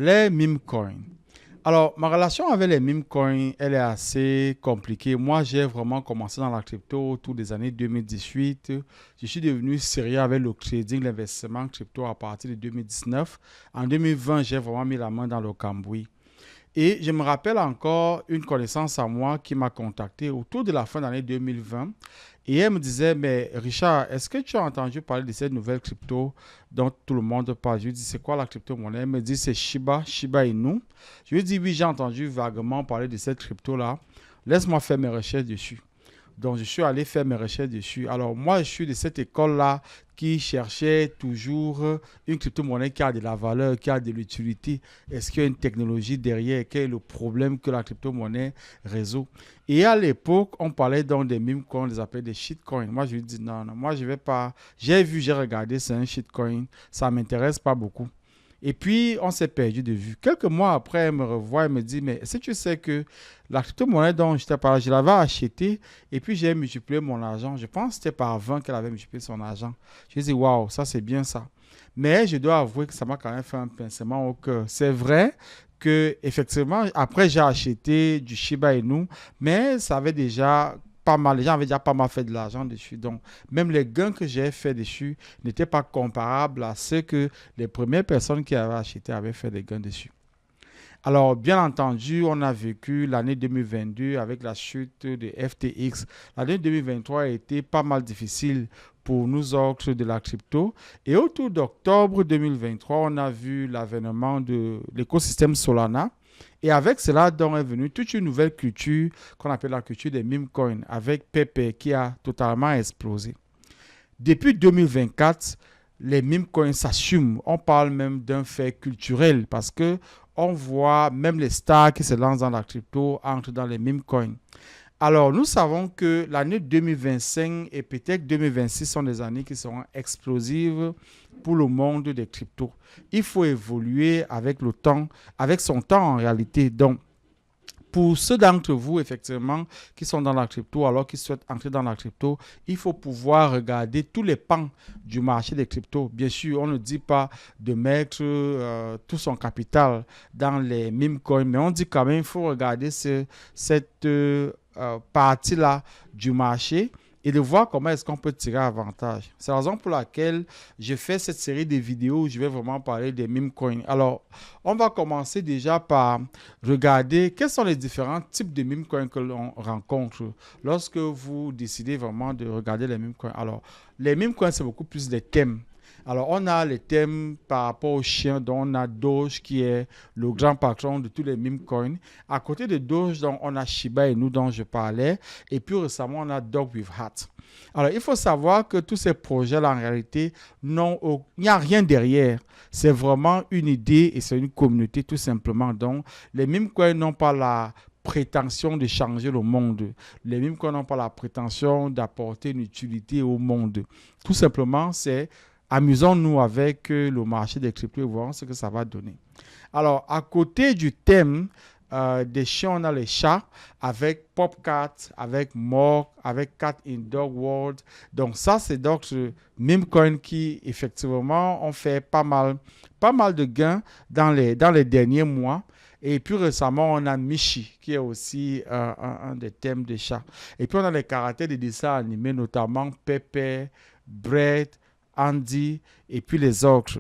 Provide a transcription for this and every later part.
Les meme coins. Alors, ma relation avec les meme coins, elle est assez compliquée. Moi, j'ai vraiment commencé dans la crypto autour des années 2018. Je suis devenu sérieux avec le trading, l'investissement crypto à partir de 2019. En 2020, j'ai vraiment mis la main dans le cambouis. Et je me rappelle encore une connaissance à moi qui m'a contacté autour de la fin de l'année 2020. Et elle me disait, mais Richard, est-ce que tu as entendu parler de cette nouvelle crypto dont tout le monde parle? Je lui dis, c'est quoi la crypto-monnaie? Elle me dit, c'est Shiba Inu. Je lui dis, oui, j'ai entendu vaguement parler de cette crypto-là. Laisse-moi faire mes recherches dessus. Donc, je suis allé faire mes recherches dessus. Alors, moi, je suis de cette école-là qui cherchait toujours une crypto-monnaie qui a de la valeur, qui a de l'utilité. Est-ce qu'il y a une technologie derrière? Quel est le problème que la crypto-monnaie résout? Et à l'époque, on parlait donc des mimes qu'on les appelait des shitcoins. Moi, je lui dis non, non, moi, je vais pas. J'ai vu, j'ai regardé, c'est un shitcoin. Ça ne m'intéresse pas beaucoup. Et puis, on s'est perdu de vue. Quelques mois après, elle me revoit et me dit, mais est-ce que tu sais que la crypto-monnaie dont je t'ai parlé, je l'avais achetée et puis j'ai multiplié mon argent. Je pense que c'était par 20 qu'elle avait multiplié son argent. Je dit, waouh, ça c'est bien ça. Mais je dois avouer que ça m'a quand même fait un pincement au cœur. C'est vrai que effectivement, après j'ai acheté du Shiba Inu, mais ça avait déjà pas mal, les gens avaient déjà pas mal fait de l'argent dessus. Donc, même les gains que j'ai fait dessus n'étaient pas comparables à ceux que les premières personnes qui avaient acheté avaient fait des gains dessus. Alors, bien entendu, on a vécu l'année 2022 avec la chute de FTX. L'année 2023 a été pas mal difficile pour nous autres de la crypto. Et autour d'octobre 2023, on a vu l'avènement de l'écosystème Solana. Et avec cela, donc est venue toute une nouvelle culture qu'on appelle la culture des meme coins avec Pepe qui a totalement explosé. Depuis 2024, les meme coins s'assument. On parle même d'un fait culturel parce que on voit même les stars qui se lancent dans la crypto entrent dans les meme coins. Alors, nous savons que l'année 2025 et peut-être 2026 sont des années qui seront explosives pour le monde des cryptos. Il faut évoluer avec le temps, avec son temps en réalité. Donc, pour ceux d'entre vous, effectivement, qui sont dans la crypto, alors qu'ils souhaitent entrer dans la crypto, il faut pouvoir regarder tous les pans du marché des cryptos. Bien sûr, on ne dit pas de mettre tout son capital dans les meme coins, mais on dit quand même qu'il faut regarder cette partie-là du marché et de voir comment est-ce qu'on peut tirer avantage. C'est la raison pour laquelle je fais cette série de vidéos où je vais vraiment parler des meme coins. Alors, on va commencer déjà par regarder quels sont les différents types de meme coins que l'on rencontre lorsque vous décidez vraiment de regarder les meme coins. Alors, les meme coins, c'est beaucoup plus des thèmes. Alors, on a les thèmes par rapport aux chiens, dont on a Doge qui est le grand patron de tous les meme coins. À côté de Doge, donc, on a Shiba Inu dont je parlais. Et puis récemment, on a Dog with Hat. Alors, il faut savoir que tous ces projets-là, en réalité, il n'y a rien derrière. C'est vraiment une idée et c'est une communauté tout simplement. Donc, les meme coins n'ont pas la prétention de changer le monde. Les meme coins n'ont pas la prétention d'apporter une utilité au monde. Tout simplement, c'est amusons-nous avec le marché des cryptos et voyons ce que ça va donner. Alors, à côté du thème des chiens, on a les chats avec Popcat, avec Morg, avec Cat in Dog World. Donc, ça, c'est d'autres meme coins qui, effectivement, ont fait pas mal de gains dans les derniers mois. Et puis récemment, on a Michi, qui est aussi un des thèmes des chats. Et puis, on a les caractères des dessins animés, notamment Pepe, Brett, Andy et puis les autres.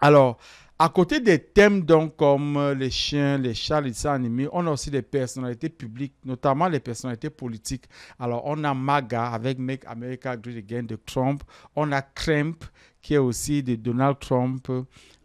Alors, à côté des thèmes donc comme les chiens, les chats, les dessins animés, on a aussi des personnalités publiques, notamment les personnalités politiques. Alors, on a MAGA avec Make America Great Again de Trump. On a Trump qui est aussi de Donald Trump.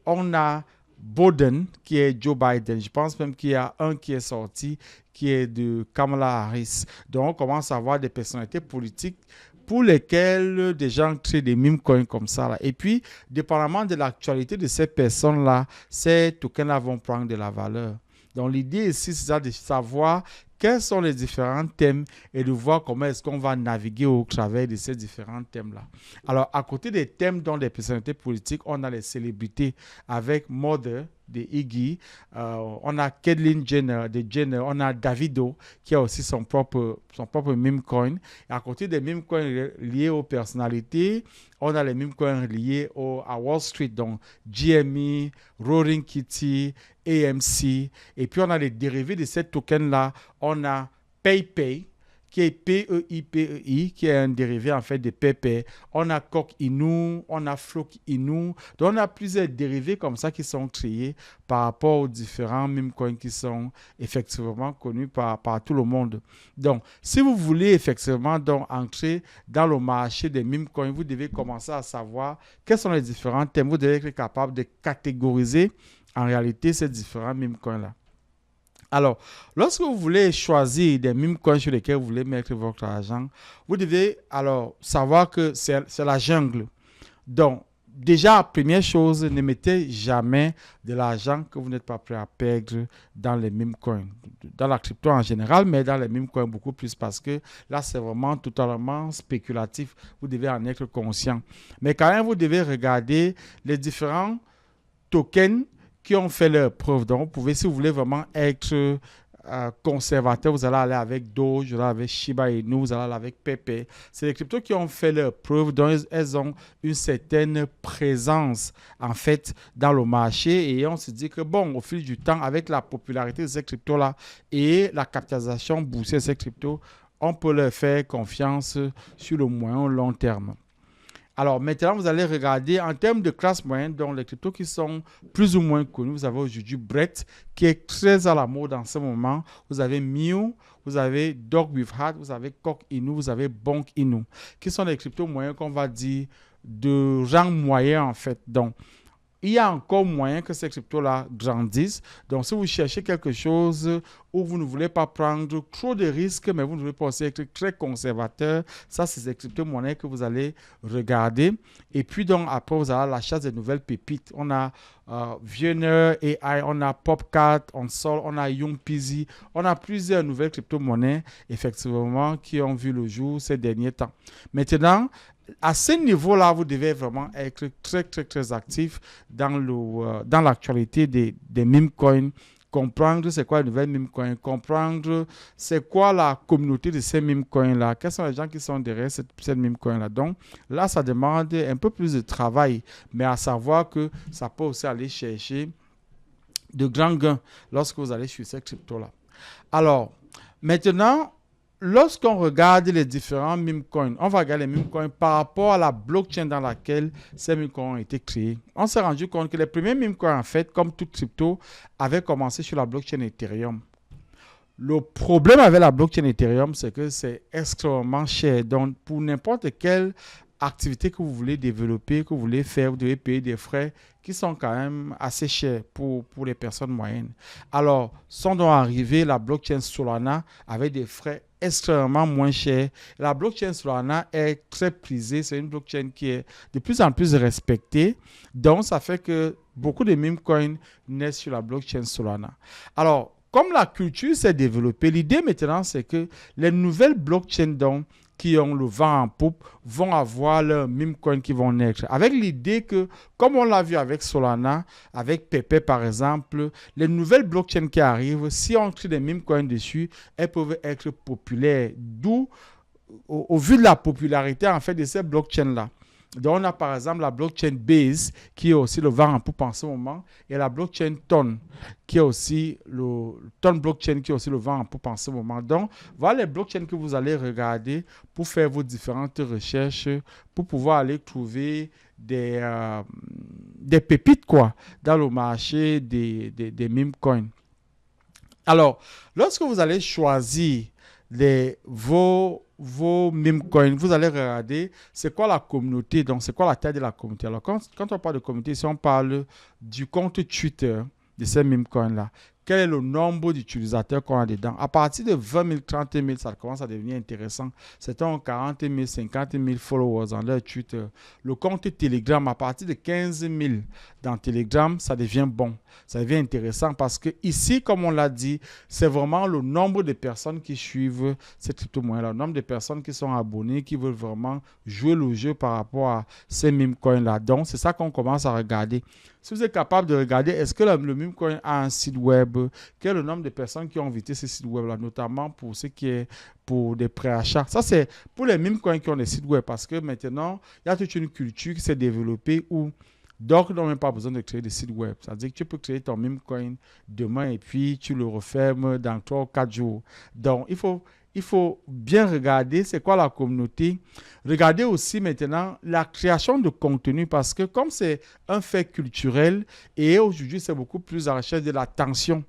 On a Biden qui est Joe Biden. Je pense même qu'il y a un qui est sorti qui est de Kamala Harris. Donc, on commence à avoir des personnalités politiques pour lesquels des gens créent des meme coins comme ça. Là. Et puis, dépendamment de l'actualité de ces personnes-là, ces tokens-là vont prendre de la valeur. Donc, l'idée ici, c'est ça de savoir quels sont les différents thèmes et de voir comment est-ce qu'on va naviguer au travers de ces différents thèmes-là. Alors, à côté des thèmes dont des personnalités politiques, on a les célébrités avec Mother de Iggy, on a Caitlyn Jenner de Jenner, on a Davido qui a aussi son propre meme coin. Et à côté des meme coins liés aux personnalités, on a les meme coins liés à Wall Street, donc GME, Roaring Kitty, AMC. Et puis on a les dérivés de ces tokens-là. On a PayPay, qui est PEIPEI, qui est un dérivé en fait de Pepe. On a Coq Inu, on a Flock Inu. Donc on a plusieurs dérivés comme ça qui sont créés par rapport aux différents meme coins qui sont effectivement connus par tout le monde. Donc si vous voulez effectivement donc entrer dans le marché des meme coins, vous devez commencer à savoir quels sont les différents thèmes. Vous devez être capable de catégoriser en réalité ces différents meme coins-là. Alors, lorsque vous voulez choisir des meme coins sur lesquels vous voulez mettre votre argent, vous devez alors savoir que c'est la jungle. Donc, déjà, première chose, ne mettez jamais de l'argent que vous n'êtes pas prêt à perdre dans les meme coins. Dans la crypto en général, mais dans les meme coins beaucoup plus parce que là, c'est vraiment totalement spéculatif. Vous devez en être conscient. Mais quand même, vous devez regarder les différents tokens qui ont fait leur preuve. Donc, vous pouvez, si vous voulez vraiment être conservateur, vous allez aller avec Doge, vous allez avec Shiba Inu, vous allez aller avec Pepe. C'est les cryptos qui ont fait leur preuve, donc elles ont une certaine présence, en fait, dans le marché. Et on se dit que, bon, au fil du temps, avec la popularité de ces cryptos-là et la capitalisation boursière de ces cryptos, on peut leur faire confiance sur le moyen ou long terme. Alors maintenant, vous allez regarder en termes de classe moyenne, donc les cryptos qui sont plus ou moins connus. Vous avez aujourd'hui Brett, qui est très à la mode en ce moment. Vous avez Mew, vous avez Dog with Hat, vous avez Coq Inu, vous avez Bonk Inu, qui sont les cryptos moyens qu'on va dire de rang moyen en fait. Donc, il y a encore moyen que ces cryptos-là grandissent. Donc, si vous cherchez quelque chose où vous ne voulez pas prendre trop de risques, mais vous ne voulez pas aussi être très conservateur, ça, c'est ces crypto-monnaies que vous allez regarder. Et puis, donc, après, vous allez à la chasse des nouvelles pépites. On a Viener AI, on a Popcat, on Sol, on a Young Peasy. On a plusieurs nouvelles crypto-monnaies, effectivement, qui ont vu le jour ces derniers temps. Maintenant, à ce niveau-là, vous devez vraiment être très, très, très actif dans l'actualité des meme coins, comprendre c'est quoi les nouvelles meme coins, comprendre c'est quoi la communauté de ces meme coins-là, quels sont les gens qui sont derrière cette meme coin-là. Donc là, ça demande un peu plus de travail, mais à savoir que ça peut aussi aller chercher de grands gains lorsque vous allez sur ces cryptos-là. Alors, maintenant, lorsqu'on regarde les différents meme coins, on va regarder les meme coins par rapport à la blockchain dans laquelle ces meme coins ont été créés. On s'est rendu compte que les premiers meme coins, en fait, comme toute crypto, avaient commencé sur la blockchain Ethereum. Le problème avec la blockchain Ethereum, c'est que c'est extrêmement cher. Donc, pour n'importe quelle activité que vous voulez développer, que vous voulez faire, vous devez payer des frais qui sont quand même assez chers pour les personnes moyennes. Alors, sont donc arrivés la blockchain Solana avec des frais extrêmement moins chers. La blockchain Solana est très prisée. C'est une blockchain qui est de plus en plus respectée. Donc, ça fait que beaucoup de meme coins naissent sur la blockchain Solana. Alors, comme la culture s'est développée, l'idée maintenant, c'est que les nouvelles blockchains donc, qui ont le vent en poupe vont avoir leurs meme coins qui vont naître. Avec l'idée que, comme on l'a vu avec Solana, avec Pepe par exemple, les nouvelles blockchains qui arrivent, si on crée des meme coins dessus, elles peuvent être populaires. D'où, au vu de la popularité en fait de ces blockchains-là. Donc, on a par exemple la blockchain Base qui est aussi le vent en poupe en ce moment et la blockchain Ton qui est aussi le Ton blockchain qui est aussi le vent en poupe en ce moment. Donc, voilà les blockchains que vous allez regarder pour faire vos différentes recherches pour pouvoir aller trouver des pépites quoi, dans le marché des meme coins. Alors, lorsque vous allez choisir vos meme coins, vous allez regarder c'est quoi la communauté, donc c'est quoi la taille de la communauté. Alors quand on parle de communauté, si on parle du compte Twitter de ces meme coins là, quel est le nombre d'utilisateurs qu'on a dedans. À partir de 20 000, 30 000, ça commence à devenir intéressant. Certains ont 40 000, 50 000 followers dans leur Twitter. Le compte Telegram, à partir de 15 000 dans Telegram, ça devient bon. Ça devient intéressant parce que ici, comme on l'a dit, c'est vraiment le nombre de personnes qui suivent cette crypto-monnaie-là, le nombre de personnes qui sont abonnées, qui veulent vraiment jouer le jeu par rapport à ces meme coins-là. Donc, c'est ça qu'on commence à regarder. Si vous êtes capable de regarder, est-ce que le meme coin a un site web? Quel est le nombre de personnes qui ont visité ce site web-là, notamment pour ce qui est pour des préachats? Ça, c'est pour les meme coins qui ont des sites web parce que maintenant, il y a toute une culture qui s'est développée où donc, n'ont même pas besoin de créer des sites web. C'est-à-dire que tu peux créer ton meme coin demain et puis tu le refermes dans 3 ou 4 jours. Donc, il faut bien regarder c'est quoi la communauté. Regardez aussi maintenant la création de contenu parce que comme c'est un fait culturel et aujourd'hui, c'est beaucoup plus à la recherche de l'attention.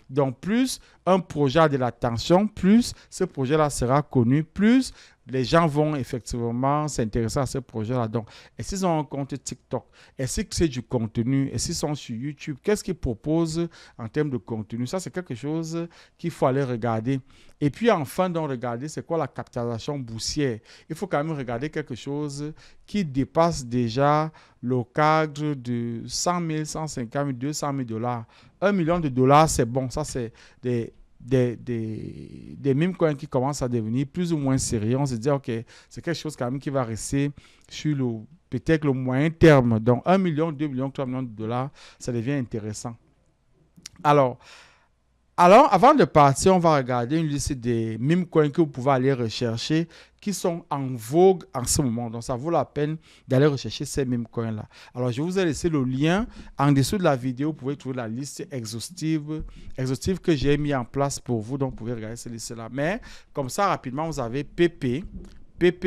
Donc, plus un projet a de l'attention, plus ce projet-là sera connu, plus les gens vont effectivement s'intéresser à ce projet-là. Donc, est-ce qu'ils ont un compte TikTok? Est-ce que c'est du contenu? Est-ce qu'ils sont sur YouTube? Qu'est-ce qu'ils proposent en termes de contenu? Ça, c'est quelque chose qu'il faut aller regarder. Et puis, enfin, donc, regarder c'est quoi la capitalisation boursière. Il faut quand même regarder quelque chose qui dépasse déjà le cadre de 100 000, 150 000, 200 000 dollars. 1 million de dollars, c'est bon. Ça, c'est des meme coins qui commencent à devenir plus ou moins sérieux. On se dit, OK, c'est quelque chose quand même qui va rester sur peut-être le moyen terme. Donc, 1 million, 2 millions, 3 millions de dollars, ça devient intéressant. Alors, avant de partir, on va regarder une liste des meme coins que vous pouvez aller rechercher qui sont en vogue en ce moment. Donc, ça vaut la peine d'aller rechercher ces meme coins-là. Alors, je vous ai laissé le lien en dessous de la vidéo. Vous pouvez trouver la liste exhaustive que j'ai mis en place pour vous. Donc, vous pouvez regarder cette liste-là. Mais, comme ça, rapidement, vous avez PP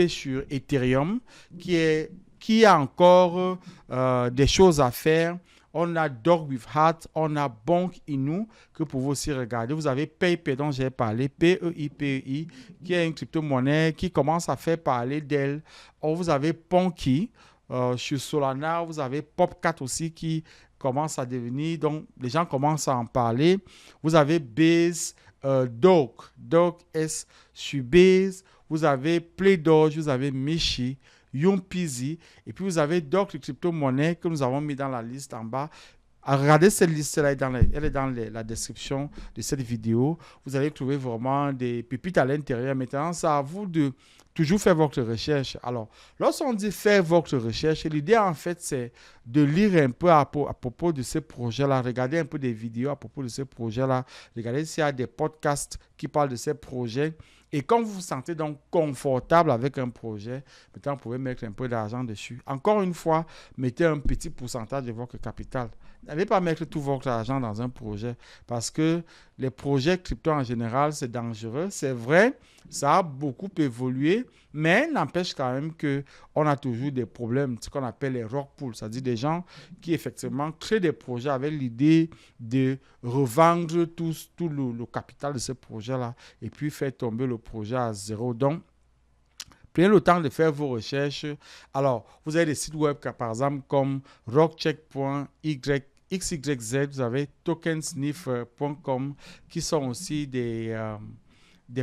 sur Ethereum qui a encore des choses à faire. On a Dog with Heart, on a Bonk Inu que vous pouvez aussi regarder. Vous avez PayPay dont j'ai parlé, PEIPEI, qui est une crypto-monnaie qui commence à faire parler d'elle. Vous avez Ponky sur Solana, vous avez Popcat aussi qui commence à devenir, donc les gens commencent à en parler. Vous avez Base, Dog S sur Base, vous avez PlayDoge, vous avez Mishi, Yumpizi, et puis vous avez d'autres crypto-monnaies que nous avons mis dans la liste en bas. Regardez cette liste-là, elle est dans la description de cette vidéo. Vous allez trouver vraiment des pépites à l'intérieur. Maintenant, c'est à vous de toujours faire votre recherche. Alors, lorsqu'on dit faire votre recherche, l'idée en fait, c'est de lire un peu à propos de ces projets-là, regarder un peu des vidéos à propos de ces projets-là, regarder s'il y a des podcasts qui parlent de ces projets. Et quand vous vous sentez donc confortable avec un projet, maintenant, vous pouvez mettre un peu d'argent dessus. Encore une fois, mettez un petit pourcentage de votre capital. N'allez pas mettre tout votre argent dans un projet parce que les projets crypto en général, c'est dangereux. C'est vrai, ça a beaucoup évolué, mais n'empêche quand même qu'on a toujours des problèmes, ce qu'on appelle les rock pools, c'est-à-dire des gens qui effectivement créent des projets avec l'idée de revendre tout le capital de ce projet-là et puis faire tomber le projet à zéro. Donc, prenez le temps de faire vos recherches. Alors, vous avez des sites web par exemple comme rockcheck.xyz, vous avez tokensniff.com qui sont aussi des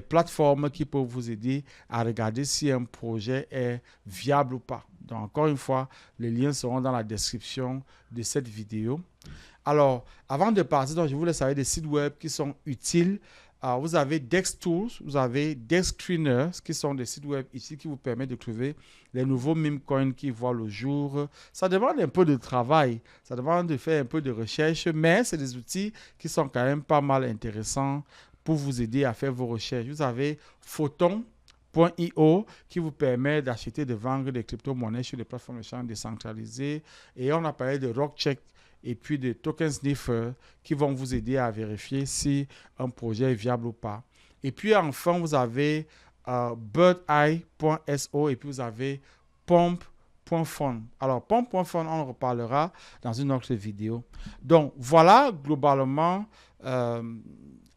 plateformes qui peuvent vous aider à regarder si un projet est viable ou pas. Donc, encore une fois, les liens seront dans la description de cette vidéo. Alors, avant de partir, donc, je voulais savoir des sites web qui sont utiles. Vous avez DexTools, vous avez DexScreeners, qui sont des sites web ici qui vous permettent de trouver les nouveaux meme coins qui voient le jour. Ça demande un peu de travail, ça demande de faire un peu de recherche, mais c'est des outils qui sont quand même pas mal intéressants pour vous aider à faire vos recherches. Vous avez Photon.io qui vous permet d'acheter et de vendre des crypto-monnaies sur les plateformes d'échange décentralisées. Et on a parlé de Rockcheck et puis de Tokensniffer qui vont vous aider à vérifier si un projet est viable ou pas. Et puis enfin, vous avez birdeye.so et puis vous avez pomp.fun. Alors, pomp.fun, on en reparlera dans une autre vidéo. Donc, voilà globalement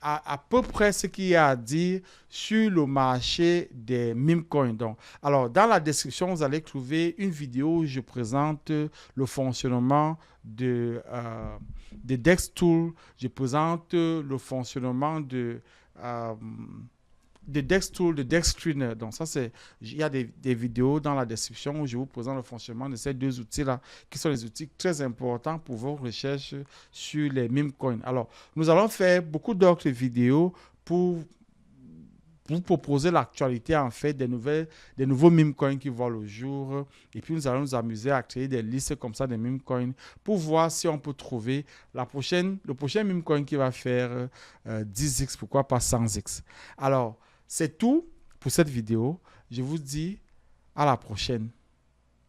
à peu près ce qu'il y a à dire sur le marché des meme coins. Donc, alors, dans la description, vous allez trouver une vidéo où je présente le fonctionnement de DexTool. Je présente le fonctionnement euh, de DexTool, de DexScreener. Donc, ça, il y a des vidéos dans la description où je vous présente le fonctionnement de ces deux outils-là, qui sont des outils très importants pour vos recherches sur les meme coins. Alors, nous allons faire beaucoup d'autres vidéos pour vous proposer l'actualité, en fait, des nouveaux meme coins qui voient le jour. Et puis, nous allons nous amuser à créer des listes comme ça de meme coins pour voir si on peut trouver le prochain meme coin qui va faire 10x, pourquoi pas 100x. Alors, c'est tout pour cette vidéo. Je vous dis à la prochaine.